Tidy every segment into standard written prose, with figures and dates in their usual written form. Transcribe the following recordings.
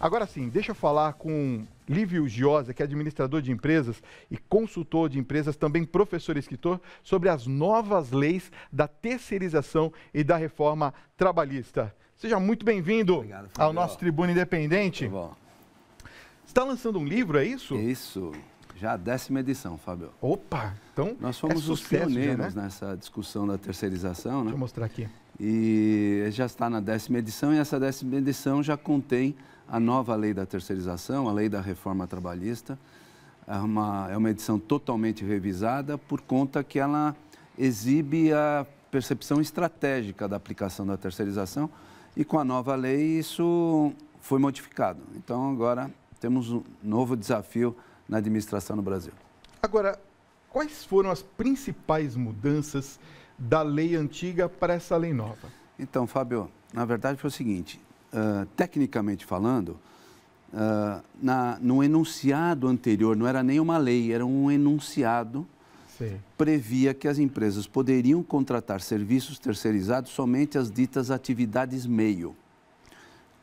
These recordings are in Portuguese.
Agora sim, deixa eu falar com Lívio Giosa, que é administrador de empresas e consultor de empresas, também professor e escritor, sobre as novas leis da terceirização e da reforma trabalhista. Seja muito bem-vindo ao nosso Tribuna Independente. Tá bom. Você está lançando um livro, é isso? Isso, já a 10ª edição, Fábio. Opa, então nós fomos os pioneiros nessa discussão da terceirização, né? Deixa eu mostrar aqui. E já está na 10ª edição e essa 10ª edição já contém a nova lei da terceirização, a lei da reforma trabalhista. É uma edição totalmente revisada por conta que ela exibe a percepção estratégica da aplicação da terceirização e com a nova lei isso foi modificado. Então agora temos um novo desafio na administração no Brasil. Agora, quais foram as principais mudanças da lei antiga para essa lei nova? Então, Fábio, na verdade foi o seguinte, tecnicamente falando, no enunciado anterior, não era nem uma lei, era um enunciado, Sim. Previa que as empresas poderiam contratar serviços terceirizados somente as ditas atividades meio.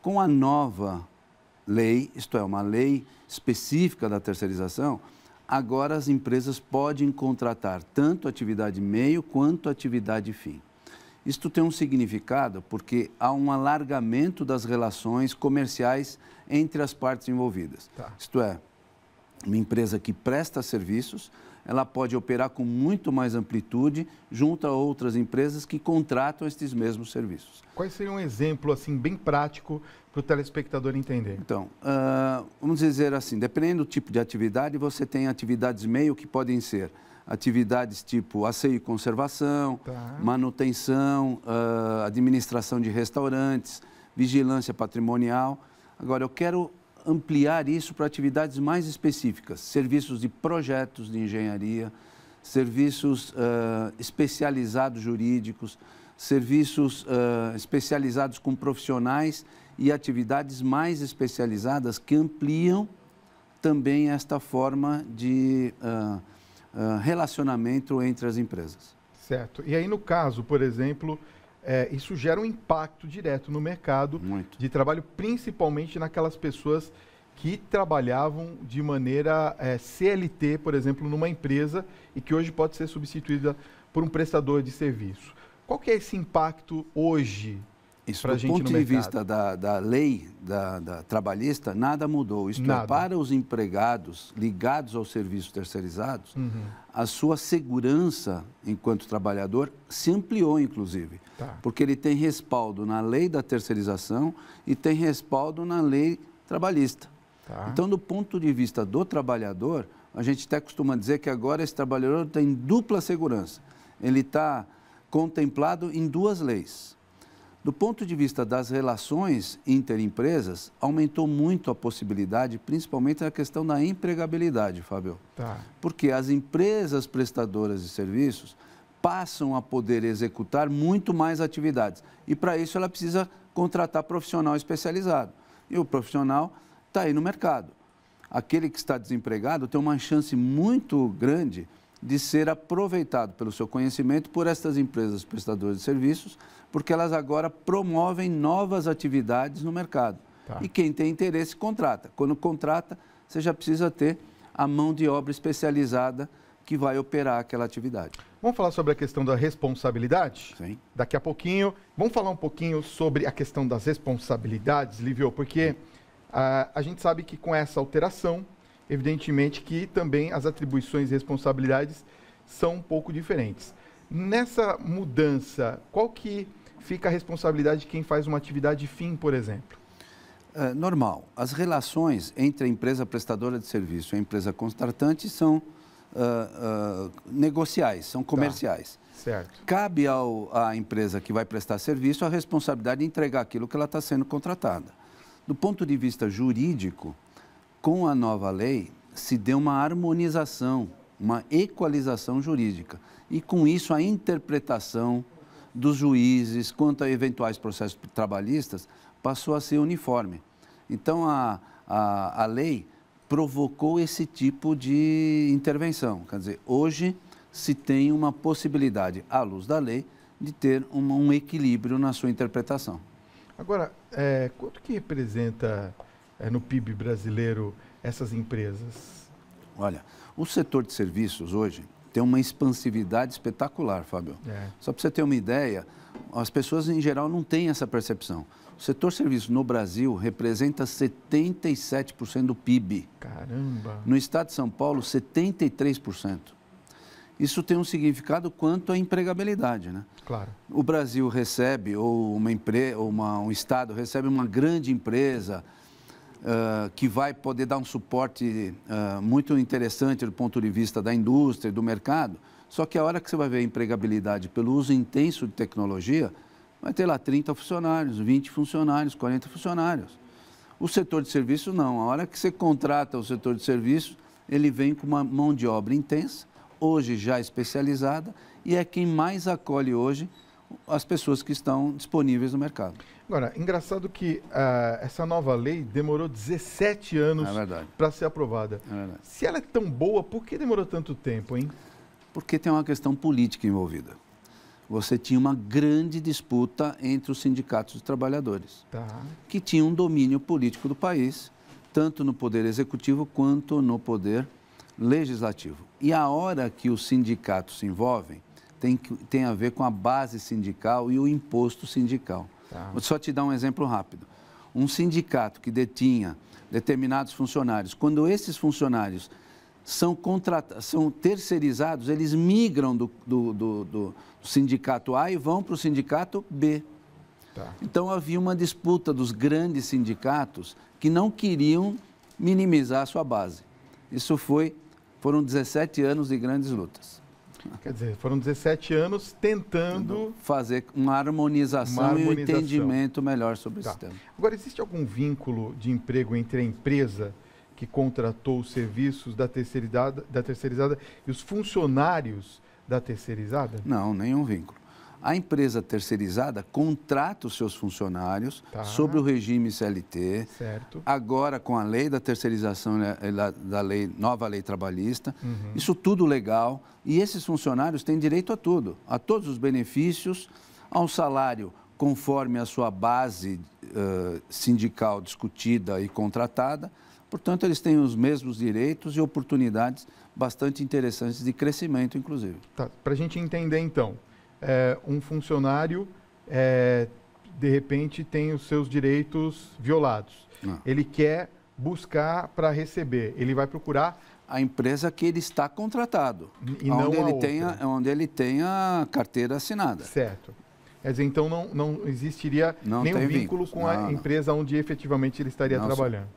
Com a nova lei, isto é, uma lei específica da terceirização, agora as empresas podem contratar tanto atividade meio quanto atividade fim. Isto tem um significado porque há um alargamento das relações comerciais entre as partes envolvidas. Tá. Isto é, uma empresa que presta serviços, ela pode operar com muito mais amplitude junto a outras empresas que contratam estes mesmos serviços. Quais seriam um exemplo assim bem prático para o telespectador entender? Então, vamos dizer assim, dependendo do tipo de atividade, você tem atividades meio que podem ser atividades tipo asseio e conservação, Tá. manutenção, administração de restaurantes, vigilância patrimonial. Agora, eu quero ampliar isso para atividades mais específicas, serviços de projetos de engenharia, serviços especializados jurídicos, serviços especializados com profissionais e atividades mais especializadas que ampliam também esta forma de relacionamento entre as empresas. Certo. E aí, no caso, por exemplo, isso gera um impacto direto no mercado Muito. de trabalho, principalmente naquelas pessoas que trabalhavam de maneira CLT, por exemplo, numa empresa e que hoje pode ser substituída por um prestador de serviço. Qual que é esse impacto hoje? Isso, do ponto de vista da lei da trabalhista, nada mudou. Isto é, para os empregados ligados aos serviços terceirizados, a sua segurança enquanto trabalhador se ampliou, inclusive. Tá. Porque ele tem respaldo na lei da terceirização e tem respaldo na lei trabalhista. Tá. Então, do ponto de vista do trabalhador, a gente até costuma dizer que agora esse trabalhador tem dupla segurança. Ele está contemplado em duas leis. Do ponto de vista das relações interempresas, aumentou muito a possibilidade, principalmente na questão da empregabilidade, Fábio. Tá. Porque as empresas prestadoras de serviços passam a poder executar muito mais atividades. E para isso ela precisa contratar profissional especializado. E o profissional está aí no mercado. Aquele que está desempregado tem uma chance muito grande de ser aproveitado pelo seu conhecimento por estas empresas prestadoras de serviços, porque elas agora promovem novas atividades no mercado. Tá. E quem tem interesse contrata. Quando contrata, você já precisa ter a mão de obra especializada que vai operar aquela atividade. Vamos falar sobre a questão da responsabilidade? Sim. Daqui a pouquinho. Vamos falar um pouquinho sobre a questão das responsabilidades, Lívio, porque a gente sabe que com essa alteração, evidentemente que também as atribuições e responsabilidades são um pouco diferentes. Nessa mudança, qual que fica a responsabilidade de quem faz uma atividade fim, por exemplo? Normal. As relações entre a empresa prestadora de serviço e a empresa contratante são negociais, são comerciais. Tá. Certo. Cabe à empresa que vai prestar serviço a responsabilidade de entregar aquilo que ela está sendo contratada. Do ponto de vista jurídico, com a nova lei, se deu uma harmonização, uma equalização jurídica. E com isso, a interpretação dos juízes quanto a eventuais processos trabalhistas passou a ser uniforme. Então, a lei provocou esse tipo de intervenção. Quer dizer, hoje se tem uma possibilidade, à luz da lei, de ter um equilíbrio na sua interpretação. Agora, quanto que representa no PIB brasileiro essas empresas? Olha, o setor de serviços hoje tem uma expansividade espetacular, Fábio. Só para você ter uma ideia, as pessoas em geral não têm essa percepção. O setor de serviços no Brasil representa 77% do PIB. Caramba! No estado de São Paulo, 73%. Isso tem um significado quanto à empregabilidade, né? Claro. O Brasil recebe, ou um estado recebe uma grande empresa que vai poder dar um suporte muito interessante do ponto de vista da indústria e do mercado, só que a hora que você vai ver a empregabilidade pelo uso intenso de tecnologia, vai ter lá 30 funcionários, 20 funcionários, 40 funcionários. O setor de serviços não. A hora que você contrata o setor de serviços, ele vem com uma mão de obra intensa, hoje já especializada, e é quem mais acolhe hoje as pessoas que estão disponíveis no mercado. Agora, engraçado que essa nova lei demorou 17 anos para ser aprovada. Se ela é tão boa, por que demorou tanto tempo, hein? Porque tem uma questão política envolvida. Você tinha uma grande disputa entre os sindicatos de trabalhadores, que tinham um domínio político do país, tanto no poder executivo quanto no poder legislativo. E a hora que os sindicatos se envolvem, tem a ver com a base sindical e o imposto sindical. Vou só te dar um exemplo rápido. Um sindicato que detinha determinados funcionários, quando esses funcionários são terceirizados, eles migram do sindicato A e vão para o sindicato B. Então havia uma disputa dos grandes sindicatos que não queriam minimizar a sua base. Isso foram 17 anos de grandes lutas. Quer dizer, foram 17 anos tentando fazer uma harmonização e um entendimento melhor sobre esse tema. Agora, existe algum vínculo de emprego entre a empresa que contratou os serviços da terceirizada e os funcionários da terceirizada? Não, nenhum vínculo. A empresa terceirizada contrata os seus funcionários sobre o regime CLT. Certo. Agora, com a lei da terceirização, nova lei trabalhista, isso tudo legal. E esses funcionários têm direito a tudo, a todos os benefícios, ao salário conforme a sua base sindical discutida e contratada. Portanto, eles têm os mesmos direitos e oportunidades bastante interessantes de crescimento, inclusive. Para a gente entender, então, um funcionário, de repente, tem os seus direitos violados. Ele quer buscar para receber, ele vai procurar a empresa que ele está contratado, e onde ele tenha a carteira assinada. Certo. Quer dizer, então não existiria nenhum vínculo com a empresa onde efetivamente ele estaria trabalhando.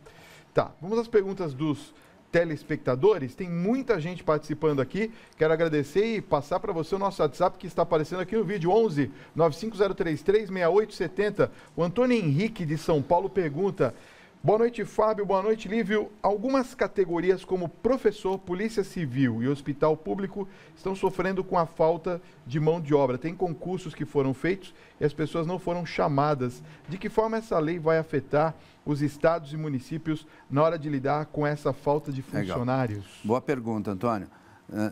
Tá, vamos às perguntas dos telespectadores. Tem muita gente participando aqui. Quero agradecer e passar para você o nosso WhatsApp que está aparecendo aqui no vídeo, 11 95033 6870. O Antônio Henrique de São Paulo pergunta: boa noite, Fábio. Boa noite, Lívio. Algumas categorias como professor, polícia civil e hospital público estão sofrendo com a falta de mão de obra. Tem concursos que foram feitos e as pessoas não foram chamadas. De que forma essa lei vai afetar os estados e municípios na hora de lidar com essa falta de funcionários? Legal. Boa pergunta, Antônio.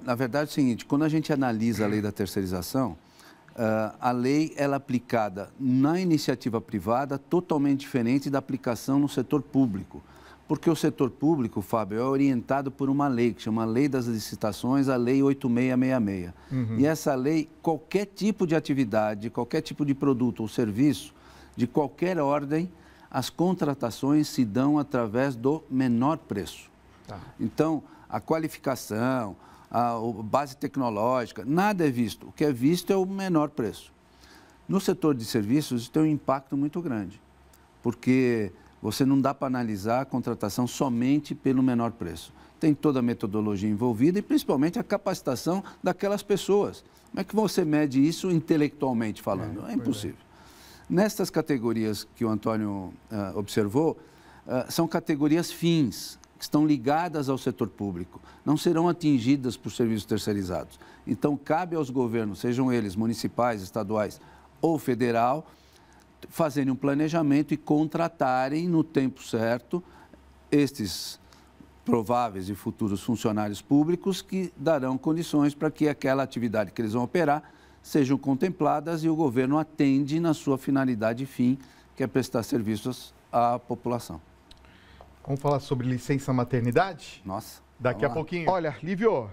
Na verdade é o seguinte, quando a gente analisa a lei da terceirização, a lei ela é aplicada na iniciativa privada totalmente diferente da aplicação no setor público. Porque o setor público, Fábio, é orientado por uma lei que chama Lei das Licitações, a Lei 8666. E essa lei, qualquer tipo de atividade, qualquer tipo de produto ou serviço, de qualquer ordem, as contratações se dão através do menor preço. Então, a qualificação, a base tecnológica, nada é visto. O que é visto é o menor preço. No setor de serviços, isso tem um impacto muito grande, porque você não dá para analisar a contratação somente pelo menor preço. Tem toda a metodologia envolvida e, principalmente, a capacitação daquelas pessoas. Como é que você mede isso intelectualmente falando? É impossível. Nestas categorias que o Antônio observou, são categorias fins, que estão ligadas ao setor público, não serão atingidas por serviços terceirizados. Então, cabe aos governos, sejam eles municipais, estaduais ou federal, fazerem um planejamento e contratarem no tempo certo estes prováveis e futuros funcionários públicos que darão condições para que aquela atividade que eles vão operar sejam contempladas e o governo atende na sua finalidade fim, que é prestar serviços à população. Vamos falar sobre licença maternidade? Nossa. Daqui a pouquinho. Olha, Lívio,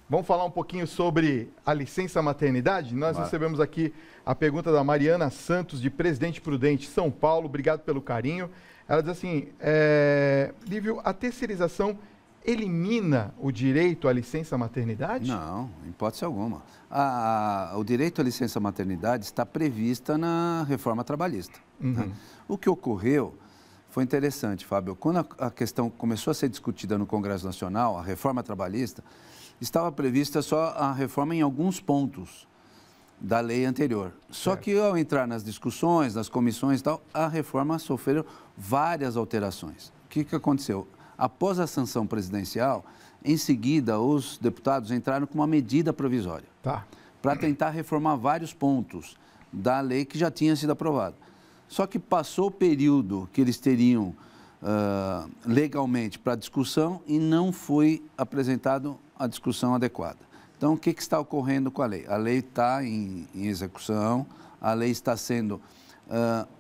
vamos falar um pouquinho sobre a licença maternidade? Nós recebemos aqui a pergunta da Mariana Santos, de Presidente Prudente, São Paulo. Obrigado pelo carinho. Ela diz assim, Lívio, a terceirização elimina o direito à licença maternidade? Não, em hipótese alguma. O direito à licença maternidade está prevista na reforma trabalhista. Né? O que ocorreu foi interessante, Fábio. Quando a questão começou a ser discutida no Congresso Nacional, a reforma trabalhista, estava prevista só a reforma em alguns pontos da lei anterior. Só que ao entrar nas discussões, nas comissões e tal, a reforma sofreu várias alterações. O que aconteceu? Após a sanção presidencial, em seguida, os deputados entraram com uma medida provisória para tentar reformar vários pontos da lei que já tinha sido aprovada. Só que passou o período que eles teriam legalmente para discussão e não foi apresentado a discussão adequada. Então, o que está ocorrendo com a lei? A lei está em execução, a lei está sendo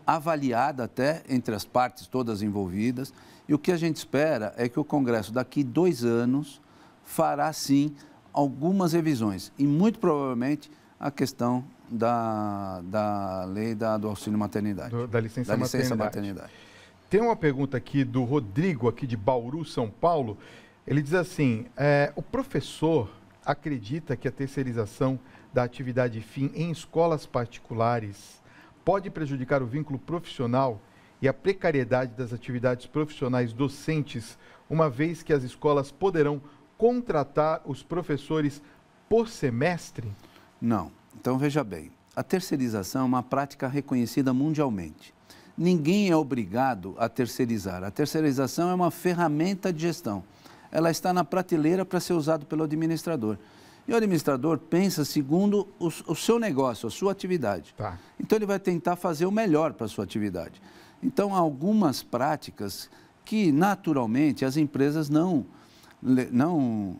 avaliada até entre as partes todas envolvidas, e o que a gente espera é que o Congresso, daqui 2 anos, fará, sim, algumas revisões, e muito provavelmente a questão da lei do auxílio maternidade. Da licença maternidade. Tem uma pergunta aqui do Rodrigo, aqui de Bauru, São Paulo. Ele diz assim, o professor acredita que a terceirização da atividade fim em escolas particulares pode prejudicar o vínculo profissional e a precariedade das atividades profissionais docentes, uma vez que as escolas poderão contratar os professores por semestre? Não. Então, veja bem, a terceirização é uma prática reconhecida mundialmente. Ninguém é obrigado a terceirizar. A terceirização é uma ferramenta de gestão. Ela está na prateleira para ser usada pelo administrador. E o administrador pensa segundo o seu negócio, a sua atividade. Então, ele vai tentar fazer o melhor para a sua atividade. Então, há algumas práticas que, naturalmente, as empresas não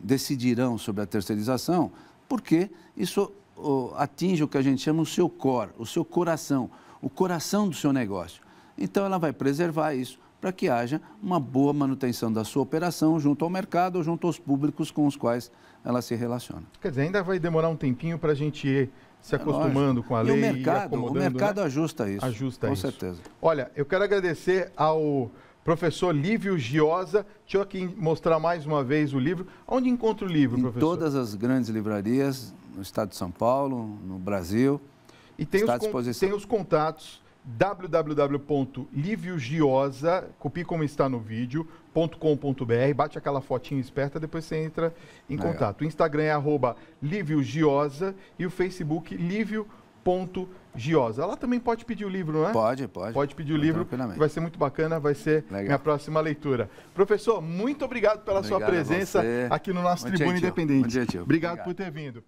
decidirão sobre a terceirização, porque isso atinge o que a gente chama o seu core, o seu coração, o coração do seu negócio. Então, ela vai preservar isso para que haja uma boa manutenção da sua operação junto ao mercado ou junto aos públicos com os quais ela se relaciona. Quer dizer, ainda vai demorar um tempinho para a gente ir se acostumando com a lei e acomodando, o mercado, né? Ajusta isso. Ajusta isso. Com certeza. Olha, eu quero agradecer ao professor Lívio Giosa. Deixa eu aqui mostrar mais uma vez o livro. Onde encontra o livro, professor? Em todas as grandes livrarias, no estado de São Paulo, no Brasil. E tem os contatos www.liviogiosa, copie como está no vídeo, .com.br, bate aquela fotinho esperta, depois você entra em contato. O Instagram é @liviogiosa e o Facebook livio.giosa. Ela também pode pedir o livro, não é? Pode. Pode pedir o livro, vai ser muito bacana, vai ser minha próxima leitura. Professor, muito obrigado pela sua presença aqui no nosso Tribuna Independente. Obrigado por ter vindo.